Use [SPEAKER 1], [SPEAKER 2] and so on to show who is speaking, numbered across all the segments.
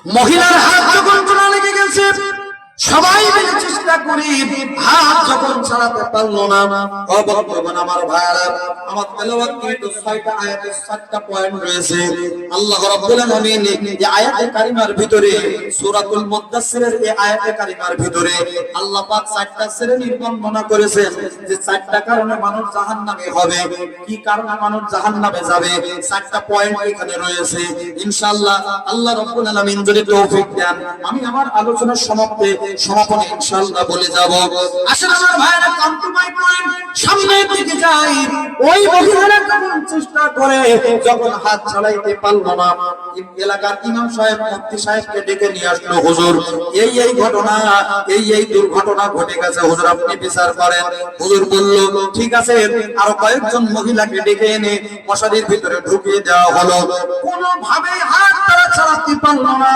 [SPEAKER 1] মহিলার হাত যখন চলে লেগে গেছে, সবাই মিলে চেষ্টা করি, হাত যখন ছাড়াতে পারলো না। ও বন্ধুগণ আমার ভাইরা, আমার তেলাওয়াতকৃত 6টা আয়াতের 7টা পয়েন্ট রয়েছে। আল্লাহ রাব্বুল আলামিন এই আয়াতে কারিমার ভিতরে, সূরাতুল মুদ্দাসসিরের এই আয়াতে কারিমার ভিতরে আল্লাহ পাক 4টা শ্রেণীর বর্ণনা করেছেন, যে 4টা কারণে মানুষ জাহান্নামে হবে। কি কারণে মানুষ জাহান্নামে যাবে, 4টা পয়েন্ট এখানে রয়েছে। ইনশাআল্লাহ আল্লাহ রাব্বুল আলামিন যদি তৌফিক দেন, আমি আমার আলোচনার সমাপনে ইনশাআল্লাহ বলে যাব। আসলে আমার ভাইরা, কাম টু মাই পয়েন্ট, সামনের দিকে যাই। ওই মহিলারা কেমন চেষ্টা করে, যখন হাত ছাড়াইতে পারলো না, এলাকার ইমাম সাহেব, মুফতি সাহেবকে ডেকে নিয়ে আসলো। হুজুর, এই ঘটনা, এই দুর্ঘটনা ঘটে গেছে, হুজুর আপনি বিচার করেন। হুজুর বলল, ঠিক আছে। আরো কয়েকজন মহিলাকে ডেকে এনে মশারির ভিতরে ঢুকিয়ে দেওয়া হলো। কোনোভাবে হাত তারা ছাড়াতে পারলো না।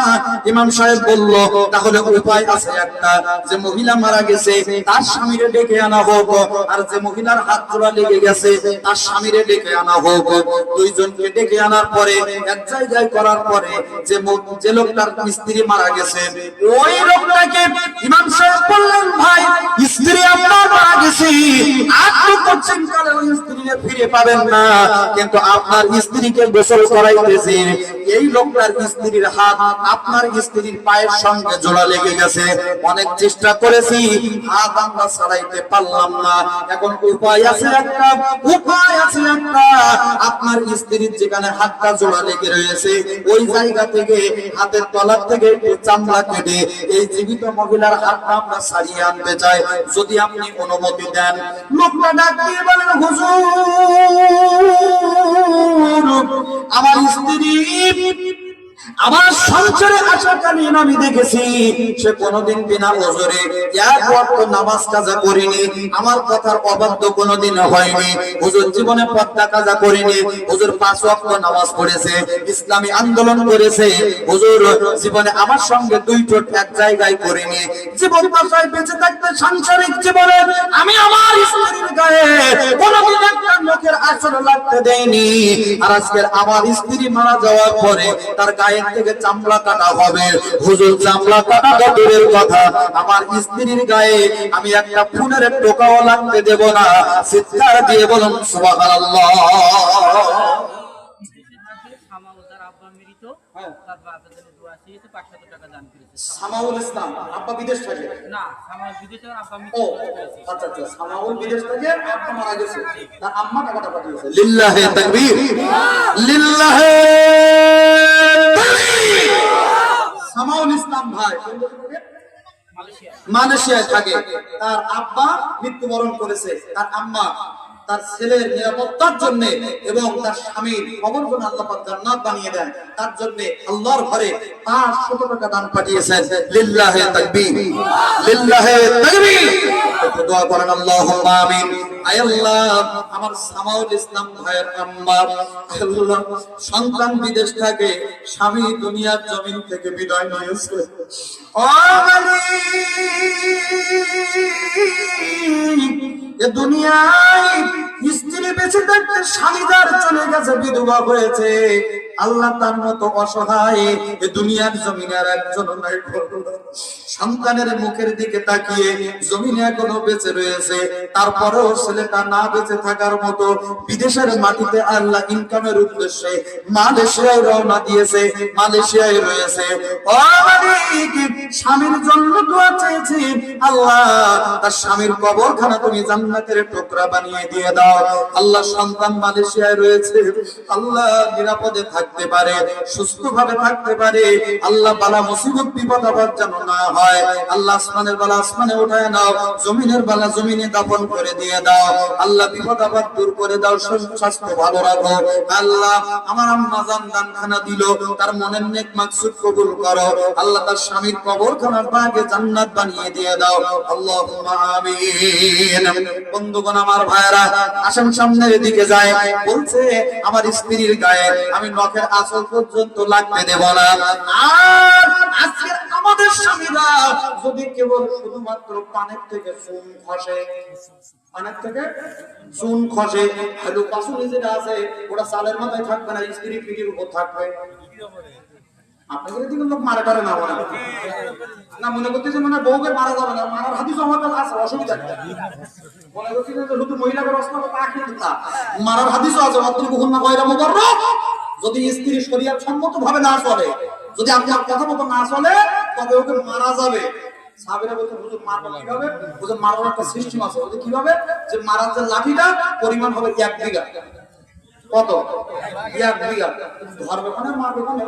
[SPEAKER 1] ইমাম সাহেব বলল, তাহলে উপায় আছে একটা, যে মহিলা মারা গেছে তার স্বামীরে ডেকে আনা হোক, আর যে মহিলার হাত জোড়া লেগে গেছে তার স্বামীরে ডেকে আনা হোক। দুইজনকে ডেকে আনার পরে এক জায়গায় করার পরে যে লোকটার স্ত্রী মারা গেছে, ওই লোকটাকে ইমাম সাহেব বললেন, ভাই স্ত্রী আপনার মারা গেছে, আপনি করছেন কালে ওই স্ত্রীকে ফিরে পাবেন না, কিন্তু আপনার স্ত্রীকে গোসল করাইতেছে। এই লোকটার স্ত্রীর হাত আপনার স্ত্রীর পায়ের সঙ্গে জোড়া লেগে গেছে, অনেক চেষ্টা করেছি, হাত আমরা ছাড়াইতে পারলাম না। এখন উপায় আছে একটা, আপনার স্ত্রীর যেখানে হাতটা জোড়া লেগে রয়েছে, ওই জায়গা থেকে হাতের তলার থেকে একটু চামড়া কেটে এই জীবিত মহিলার হাতটা আমরা ছাড়িয়ে আনতে চাই, যদি আপনি অনুমতি দেন। লোকটা ডাক দিয়ে বলেন, হুজুর আমার স্ত্রী আমার সংসারে আসাকালীন আমি দেখেছি সে কোনোদিন বিনা ওযরে এক ওয়াক্ত নামাজ কাজা করেনি, আমার কথার অবাধ্য কোনোদিন হয়নি। হুজুর জীবনে পর্দা কাজা করেনি, হুজুর 5 ওয়াক্ত নামাজ পড়েছে, ইসলামী আন্দোলন করেছে, হুজুর জীবনে আমার সঙ্গে 2 ঠোঁট এক জায়গায় করেনি। জীবন দশায় বেঁচে থাকতে সাংসারিক জীবনে আমি আমার স্ত্রীর গায়ে কোনোদিন একটা মুখের আঁচড় লাগতে দেইনি। আর আজকে আমার স্ত্রী মারা যাওয়ার পরে তার গায়ে থেকে চামড়া কাটা হবে। হুজুর চামড়া কাটা তো দূরের কথা, আমার স্ত্রীর গায়ে আমি একটা ফুলের টোকাও লাগতে দেব না। চিৎকার দিয়ে বলুন সুবহানাল্লাহ। সামাউল ইসলাম আব্বা বিদেশ থাকে না, সামাউল বিদেশে আব্বা মৃত্যু হয়েছে। আচ্ছা আচ্ছা, সামাউল বিদেশ থেকে আব্বা মারা গেছে, তার আম্মা টাকাটা পাঠিয়েছে। লিল্লাহি তাকবীর, লিল্লাহি তাকবীর। সামাউল ইসলাম ভাই মালয়েশিয়ায় থাকে, তার আব্বা মৃত্যুবরণ করেছে, তার আম্মা তার ছেলের নিরাপত্তার জন্য এবং তার স্বামীর কবর যেন আল্লাহ পাক জান্নাত বানিয়ে দেন, তার জন্য আল্লাহর ঘরে 500 টাকা দান পাঠিয়েছেন। লিল্লাহি তাকবীর, লিল্লাহি তাকবীর। দোয়া করেন আল্লাহুম্মা আমিন। আয় আল্লাহ, আমার সামাউল ইসলাম ভাইয়ের আম্মা, আল্লাহ সন্তান বিদেশ থাকে, স্বামী দুনিয়ার জমিন থেকে বিদায় নিয়েছে। ও মালিক, এ দুনিয়ায় স্ত্রী বেঁচে থাকতে স্বামীদার চলে গেছে, বিধবা হয়েছে। আল্লাহ তার মতো অসহায় এ দুনিয়ার জমিনে আর একজন নাই। সন্তানের মুখের দিকে তাকিয়ে জমিনে এখনো বেঁচে রয়েছে, তারপরেও ছেলেটা না বেঁচে থাকার মতো বিদেশের মাটিতে আল্লাহ ইনকামের উদ্দেশ্যে মালয়েশিয়ায় রওনা দিয়েছে, মালয়েশিয়ায় রয়েছে। ও মালিক, স্বামীর জন্য দোয়া চেয়েছি, আল্লাহ তার স্বামীর কবরখানা তুমি জান্নাতের টুকরা বানিয়ে দিয়ে দাও। আল্লাহ সন্তান মালয়েশিয়ায় রয়েছে, আল্লাহ নিরাপদে থাকতে পারে, সুস্থভাবে থাকতে পারে। আল্লাহ বালা মুসিবত বিপদ আপদ যেন না হয়। আল্লাহ আসমানের বালা আসমানে উঠায় নাও, জমিনের বালা জমিনে দাফন করে দিয়ে দাও। আল্লাহ বিপদ আপদ দূর করে দাও, স্বাস্থ্য ভালো রাখো। আল্লাহ আমার আম্মা জান দানখানা দিল, তার মনের নেক মাকসুদ কবুল করো। আল্লাহ তার স্বামীর কবরখানার বাগে জান্নাত বানিয়ে দিয়ে দাও। আল্লাহুম্মা আমিন। বন্ধুগণ আমার ভাইরা, আসেন সামনের দিকে যায়। বলছে আমার স্ত্রীর গায়ে আমি নখের আঁচল পর্যন্ত লাগতে দেব না। আর আজকে আমাদের স্বামীরা যদি কেবল শুধুমাত্র পানের থেকে চুন খসে, পানের থেকে চুন খসে, আলু পাশুনি যেটা আছে ওটা চালের মাথায় থাকবে না, স্ত্রী পিঠের উপর থাকবে। আপনাদের দিকে লোক মারে টারে না মনে না মনে করতেছে মানে বউকে মারা যাবে না, মারার হাদিস আমার কাছে আছে, অসুবিধা নেই। মনে করতেছে যে শুধু মহিলাকে রসনা তা কিন্তু তা মারার হাদিসও আছে, অত্রি বহু না কয়রা মুবাররাক। যদি স্ত্রী শরীয়ত সম্মত ভাবে না চলে, যদি আপনার কথা মতো না চলে, তবে ওকে মারা যাবে। সাহাবীরা বলতে হুজুর মারবো কিভাবে? হুজুর মারার একটা সিস্টেম আছে। ওদের কিভাবে? যে মারার যে লাঠিটা পরিমাণ হবে 1 বিঘা। কত? 1 বিঘা। ধরবে মানে মারবে মানে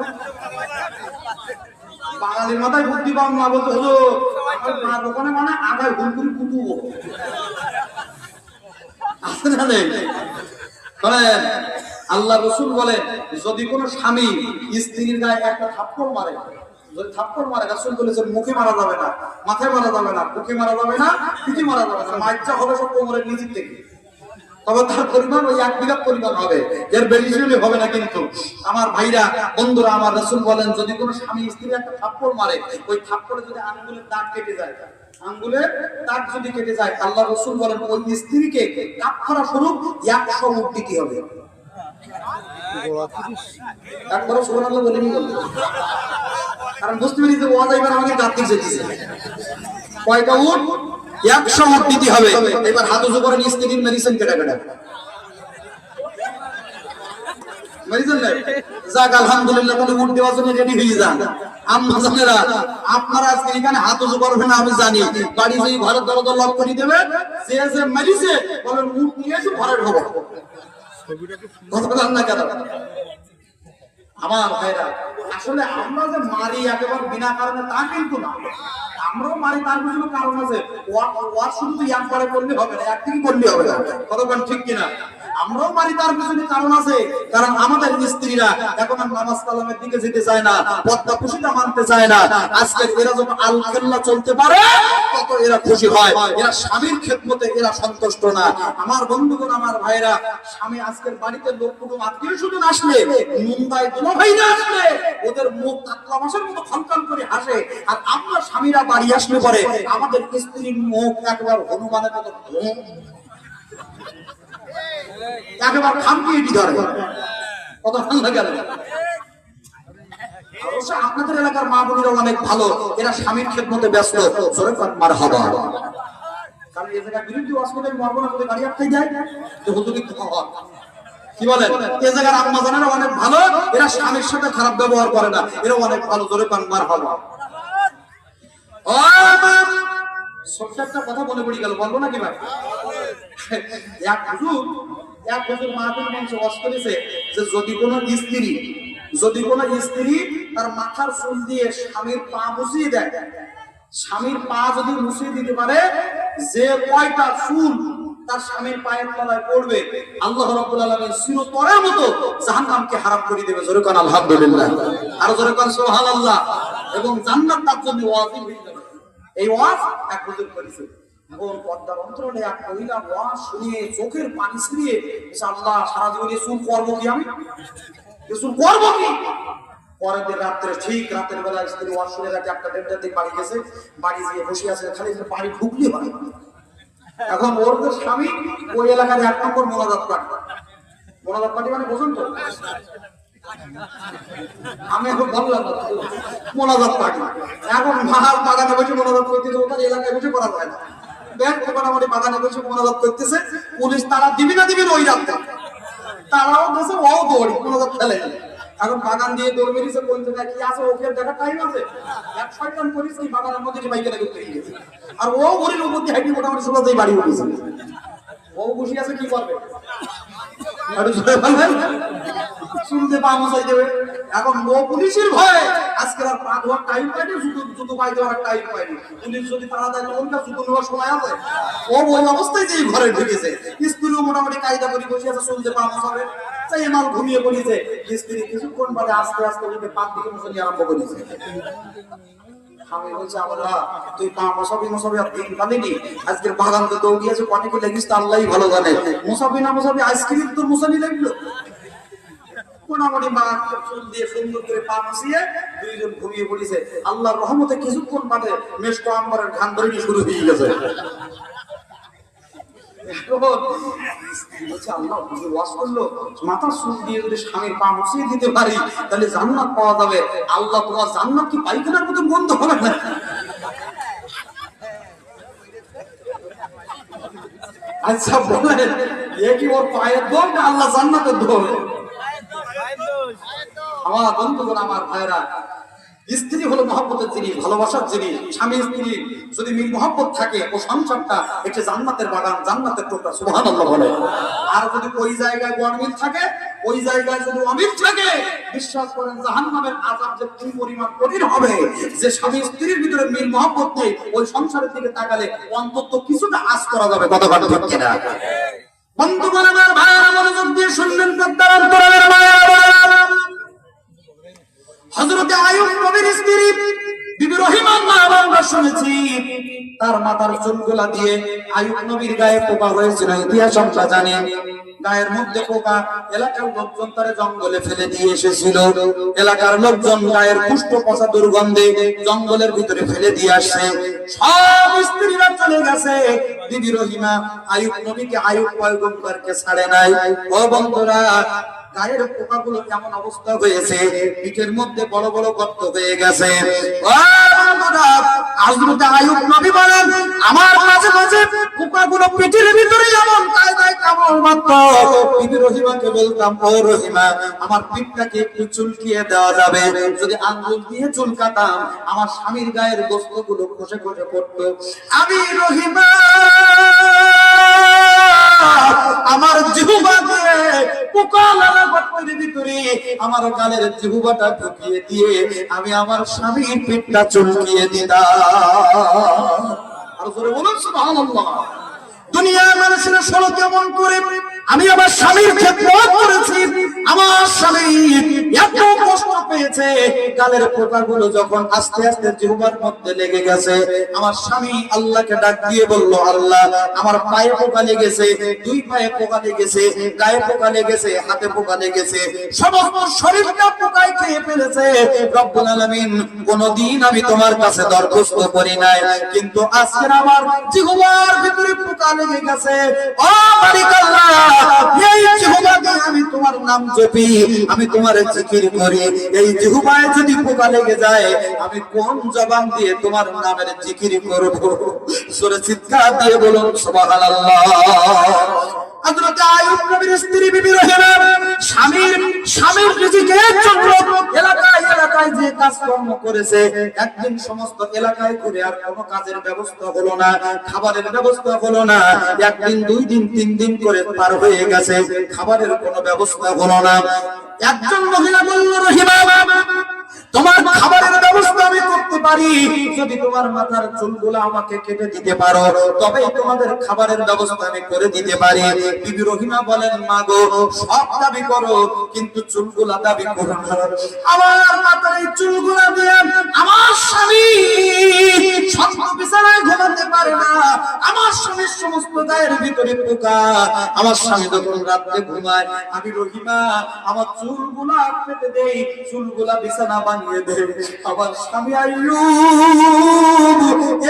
[SPEAKER 1] বাঙালির মাথায় বুদ্ধি পাম না, বলতে হুজুর মারবে মানে আগায় হুলকুরি কুটুবো। আসলে নেই বলেন আল্লাহ রাসূল বলেন যদি কোনো স্বামী স্ত্রীর গায়ে একটা থাপ্পড় মারে, যদি থাপ্পড় মারে, রাসূল বলেছেন মুখে মারা যাবে না, মাথায় মারা যাবে না, বুকে মারা যাবে না, পিঠে মারা যাবে না, মাইরটা হবে সব কোমরের নিচের থেকে। তবে তার পরিমাণ ওই 1 বিঘা পরিমাণ হবে, এর বেশি হবে না। কিন্তু আমার ভাইরা বন্ধুরা, আমার রাসূল বলেন যদি কোনো স্বামী স্ত্রী একটা থাপ্পড় মারে, ওই থাপ্পড়ে যদি আঙ্গুলের দাগ কেটে যায়, আঙ্গুলের দাগ যদি কেটে যায়, আল্লাহ রাসূল বলেন ওই স্ত্রীকে কাফারা স্বরূপ 100 উট দিতে হবে। একবার সুবহানাল্লাহ বলে নি বলতে, কারণ বুঝতে পেরেছি যে ওয়াজ এবার আমাকে দাঁত দিতে দিছে। কয়টা উট? 100 উট দিতে হবে। এবার হাত উঁচু করেন, স্ত্রীর মেডিসিন কেটে কেটে মেডিসিন নাই। যাক আলহামদুলিল্লাহ, তাহলে উট দেওয়ার জন্য রেডি হয়ে যান। আম্মা জানেরা, আপনারা আজকে এখানে হাত উঁচু করবেন আমি জানি, বাড়ি যেই ঘরের দরজা লক করে দেবে, যে যে মেডিসে বলেন উট নিয়ে এসে ঘরে ঢোকো। না কেন আমার ভাইরা, আসলে আমরা যে মারি একেবারে বিনা কারণে তা কিন্তু না, আমরাও মারি তার পিছনে কারণ আছে। ওয়ার শুধু একবারে করলে হবে না, একদিকে করলে হবে না, কতক্ষণ ঠিক কিনা? আমরাও মারি তার পিছনে কারণ আছে, কারণ আমাদের স্ত্রীরা এখন আর নামাজ কালামের দিকে যেতে চায় না, পর্দা খুশিটা মানতে চায় না। আজকে এরা যত আল খেল্লা চলতে পারে তত এরা খুশি হয়, এরা স্বামীর খেদমতে এরা সন্তুষ্ট না। আমার বন্ধুগণ, আমার ভাইরা, স্বামী আজকের বাড়িতে লোক কুটুম আত্মীয় স্বজন আসলে, মুম্বাই দুলাভাই না আসলে, ওদের মুখ কাতলা মাছের মতো খনখন করে হাসে। আর আমরা স্বামীরা বাড়ি আসলে পরে আমাদের স্ত্রীর মুখ একবার হনুমানের মতো একবার খামকিয়ে ধরে। কত ভালো লাগে। অবশ্য আপনাদের এলাকার মা বোনেরা অনেক ভালো, এরা স্বামীর খেদমতে ব্যস্ত। জোরে মারহাবা। কারণ এই জায়গায় বিরুদ্ধে হসপিটাল মরবো না করে গাড়ি আটকাই যায়, তো হুজুরি কি বলেন? এই জায়গার আম্মা জানেরা অনেক ভালো, এরা স্বামীর সাথে খারাপ ব্যবহার করে না, এরা অনেক ভালো। জোরে মারহাবা। ছোট্ট একটা কথা মনে পড়ে গেল, বলবো নাকি ভাই? এক হুজুর মাহফিল মঞ্চে ওয়াজ করেছে যে যদি কোনো স্ত্রী তার মাথার চুল দিয়ে স্বামীর পা মুছিয়ে দেয়, স্বামীর পা যদি মুছিয়ে দিতে পারে, যে কয়টা চুল তার স্বামীর পায়ের তলায় পড়বে, আল্লাহ রাব্বুল আলামিন চিরতরের মতো জাহান্নামকে হারাম করে দেবে। জোরে কোন আলহামদুলিল্লাহ, আর জোরে কোন সুবহানাল্লাহ। এবং জান্নাত তার জন্য ওয়াজিব হয়ে যাবে। এই ওয়াজ এক হুজুর করেছে। এখন পর্দার অন্তরালে এক মহিলা ওয়াজ শুনিয়ে চোখের পানি ছিঁড়িয়ে, আল্লাহ সারা জীবনে চুল করবো কি, আমি চুল করবো কি? পরের দিন রাত্রে, ঠিক রাতের বেলা স্ত্রী ওয়াজ শুনে রাতে 1-1:30টার দিকে বাড়ি গেছে, বাড়ি গিয়ে বসে আছে, খালি বাড়ি ঢুকলে হয়। এখন ওর যে স্বামী ওই এলাকার 1 নম্বর মোনাজাত পার্টি মানে বোঝেন তো, আমি এখন বললাম মোনাজাত পার্টি। এখন মাহাল বাগানে বসে মোনাজাত করতেছে, ওটার এলাকায় বসে করা যায় না। ব্যাংক মোটামুটি বাগানে বসে মোনাজাত করতেছে, পুলিশ তারা দিবি না দিবি ওই রাতে, তারাও দেশে ও দৌড়ি মোনাজাত ফেলে। এখন বাগান দিয়ে দৌড় বেরিয়েছে, কোন জায়গায় কি আছে ওকে দেখার টাইম আছে? এক শয়তান করিস কি বাগানের মধ্যে যে বাইকে দেখে পেয়ে গেছে, আর ও ঘুরির উপর দিয়ে হাইটি মোটামুটি সবাই বাড়ি উঠেছে। ও বসে আছে, কি করবে? শুনতে পা মশাই দেবে। এখন ও পুলিশের ভয়ে আজকে আর পা ধোয়ার টাইম পায়নি, জুতো পাই দেওয়ার টাইম পায়নি। পুলিশ যদি তারা দেয় ওনটা জুতো নেওয়ার সময় আছে, ও ওই অবস্থায় যে ঘরে ঢুকেছে। স্ত্রীও মোটামুটি কায়দা করে বসে আছে, শুনতে পা মশাবে তাই মাল ঘুমিয়ে পড়েছে। স্ত্রী কিছুক্ষণ বাদে আস্তে আস্তে উঠে পাত দিকে মশানি আরম্ভ করেছে। আমি বলছি আল্লাহ তুই পা মশাবি আর দিন পালিনি, আজকের বাগান তো দৌড়িয়েছে, অনেকে লেগিস তো আল্লাহই ভালো জানে। মশাবি আইসক্রিম তোর মশানি লাগলো। মোটামুটি মা চুল দিয়ে সুন্দর করে পা মশিয়ে দুইজন ঘুমিয়ে পড়েছে। আল্লাহর রহমতে কিছুক্ষণ বাদে মেশকো আম্বারের ঘান ধরে শুরু হয়ে গেছে। বলছে আল্লাহ ওয়াজ করলো মাথার চুল দিয়ে যদি স্বামীর পা মুছিয়ে দিতে পারি তাহলে জান্নাত পাওয়া যাবে। আল্লাহ তোমার জান্নাত কি পায়খানার মতো বন্ধ হবে না? আচ্ছা বলেন এ কি ওর পায়ের দোষ না আল্লাহ জান্নাতের দোষ? আমার বন্ধুগণ, আমার ভাইরা, স্ত্রী হলো মহব্বতের জিনিস, ভালোবাসার জিনিস। স্বামী স্ত্রী যদি মিল মহব্বত থাকে ও সংসারটা একটা জান্নাতের বাগান, জান্নাতের টুকরা, সুবহানাল্লাহ বলে। আর যদি ওই জায়গায় অমিল থাকে, ওই জায়গায় যদি অমিল থাকে, বিশ্বাস করেন জাহান্নামের আযাব যে কি পরিমাণ কঠিন হবে। যে স্বামী স্ত্রীর ভিতরে মিল মহব্বত নেই, ওই সংসারের দিকে তাকালে অন্তত কিছুটা আঁচ করা যাবে। কথা কথা ঠিক কিনা? বন্ধুগণ, আমার ভাইরা, মনোযোগ দিয়ে শুনবেন। পদ্মার অন্তরালের মায়েরা, হযরত আইয়ুব নবীর স্ত্রী বিবি রহিমার নাম আমরা শুনেছি। তার মাথার চুলগুলা দিয়ে আইয়ুব নবীর গায়ে পোকা হয়েছিল, ইতিহাস আমরা জানি। গায়ের মধ্যে পোকা, এলাকার লোকজন তারে জঙ্গলে ফেলে দিয়ে এসেছিল। এলাকার লোকজন গায়ের পুষ্ট পচা দুর্গন্ধে জঙ্গলের ভিতরে ফেলে দিয়ে আসছে। সব স্ত্রীরা চলে গেছে, বিবি রহিমা আইয়ুব নবীকে, আইয়ুব পয়গম্বরকে ছাড়ে নাই। ও বন্ধুরা, গায়ের পোকাগুলো কেমন অবস্থা হয়েছে, পিঠের মধ্যে বড় বড় গর্ত হয়ে গেছে। হযরত আইয়ুব নবী বলেন, আমার মাঝে মাঝে পোকাগুলো পিঠের ভিতরে এমন কায়দায় কামড় মারত। বিবি রহিমাকে বলতাম, ও রহিমা, আমার পিঠটাকে একটু চুলকিয়ে দেওয়া যাবে? যদি আঙ্গুল দিয়ে চুলকাতাম আমার স্বামীর গায়ের গোশতগুলো খসে খসে পড়তো। আমি রহিমা আমার জিহ্বা দিয়ে পোকা লাগা গর্তের ভিতরে আমার গালের জিহ্বাটা ঢুকিয়ে দিয়ে আমি আমার স্বামীর পেটটা চুলকিয়ে দিতাম। আর জোরে বলুন সুবহানাল্লাহ। দুনিয়ার মানুষেরা শোনো কেমন করে আমি আমার স্বামীর খেদমত করেছি। আমার স্বামী এত কষ্ট পেয়েছে, গালের পোকাগুলো যখন আস্তে আস্তে জিহ্বার মধ্যে লেগে গেছে, আমার স্বামী আল্লাহকে ডাক দিয়ে বলল, আল্লাহ, আমার পায়ে পোকা লেগেছে, দুই পায়ে পোকা লেগেছে, গায়ে পোকা লেগেছে, হাতে পোকা লেগেছে, সমস্ত শরীরটা পোকায় খেয়ে ফেলেছে। রব্বুল আলামিন, কোনদিন আমি তোমার কাছে দরখাস্ত করি নাই, কিন্তু আজকে আমার জিহ্বার ভিতরে পোকা লেগে গেছে। ও মালিক আল্লাহ, এই জিহ্বা দিয়ে আমি তোমার নাম জপি, আমি তোমার জিকির করি, এই জিহ্বায় যদি পোকা লেগে যায় আমি কোন জবান দিয়ে তোমার নামের জিকির করব? জোরে চিৎকার দিয়ে বলুন সুবহানাল্লাহ। হযরত আইয়ুব নবীর স্ত্রী বিবি রহিমা স্বামীর রিজিকের জন্য এলাকায় এলাকায় যে কাজকর্ম করেছে, একদিন সমস্ত এলাকায় করে আর কোনো কাজের ব্যবস্থা হলো না, খাবারের ব্যবস্থা হলো না। একদিন, দুই দিন, তিন দিন করে পার হয়ে গেছে, খাবারের কোনো ব্যবস্থা হলো না। একজন মহিলা বলল, রহিমা, তোমার খাবারের ব্যবস্থা আমি করতে পারি, যদি তোমার মাথার চুলগুলো আমাকে কেটে দিতে পারো তবেই তোমাদের খাবারের ব্যবস্থা আমি করে দিতে পারি। বিবি রহিমা বলেন, মা গো, সব দাবি করো কিন্তু চুলগুলা দাবি করো না। আমার মাথার এই চুলগুলা দিয়ে আমার স্বামী শক্ত বিছানায় ঘুমাতে পারে না, আমার স্বামীর সমস্ত গায়ের ভিতরে পোকা, আমার স্বামী যখন রাতে ঘুমায় আমি রহিমা আমার চুলগুলা কেটে দেই, চুলগুলা বিছানা বানিয়ে দেই। আমার স্বামী আইয়ুব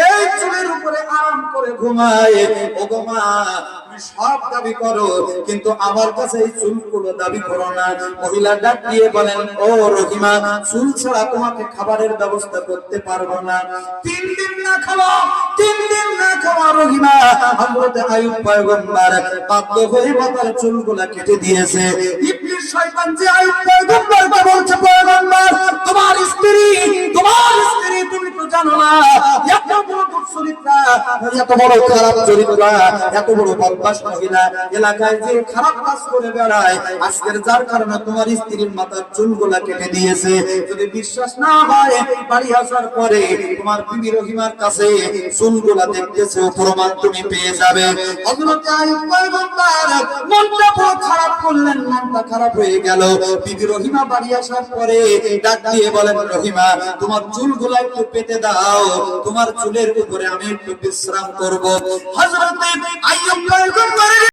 [SPEAKER 1] এই চুলের উপরে আরাম করে ঘুমায়। ও গো মা, সব দাবি করো কিন্তু আমার কাছে এই চুলগুলো দাবি করো না। মহিলা ডাক দিয়ে বলেন, ও রহিমা, চুল ছাড়া তোমাকে খাবারের ব্যবস্থা করতে পারবো না। 3 দিন না খাওয়া, 3 দিন না খাওয়া রহিমা হযরত আইয়ুব পয়গম্বর বাধ্য হয়ে মাথার চুলগুলা কেটে দিয়েছে। ইবলিস শয়তান যে আইয়ুব পয়গম্বরকে বলছে, পয়গম্বর, তোমার স্ত্রী তুমি তো জানো না এত বড় দুশ্চরিত্রা, এত বড় খারাপ চরিত্রা, এত বড় বদমাশ মহিলা, এলাকায় যে খারাপ কাজ করে বেড়ায়, আজকের যার কারণে তোমার স্ত্রীর মাথার চুলগুলা কেটে দিয়েছে। যদি বিশ্বাস না হয় বাড়ি আসার পরে তোমার বিবি রহিমার কাছে চুলগুলা দেখতেছে, প্রমাণ তুমি পেয়ে যাবে। হযরত আইয়ুব পয়গম্বর মনটা পুরো খারাপ করলেন, মনটা খারাপ হয়ে গেল। বিবি রহিমা বাড়ি আসার পরে ডাক দিয়ে বলেন, রহিমা, তোমার চুলগুলা একটু পেতে দাও, তোমার চুলের উপরে আমি একটু বিশ্রাম করব। হযরত আইয়ুব পয়গম্বর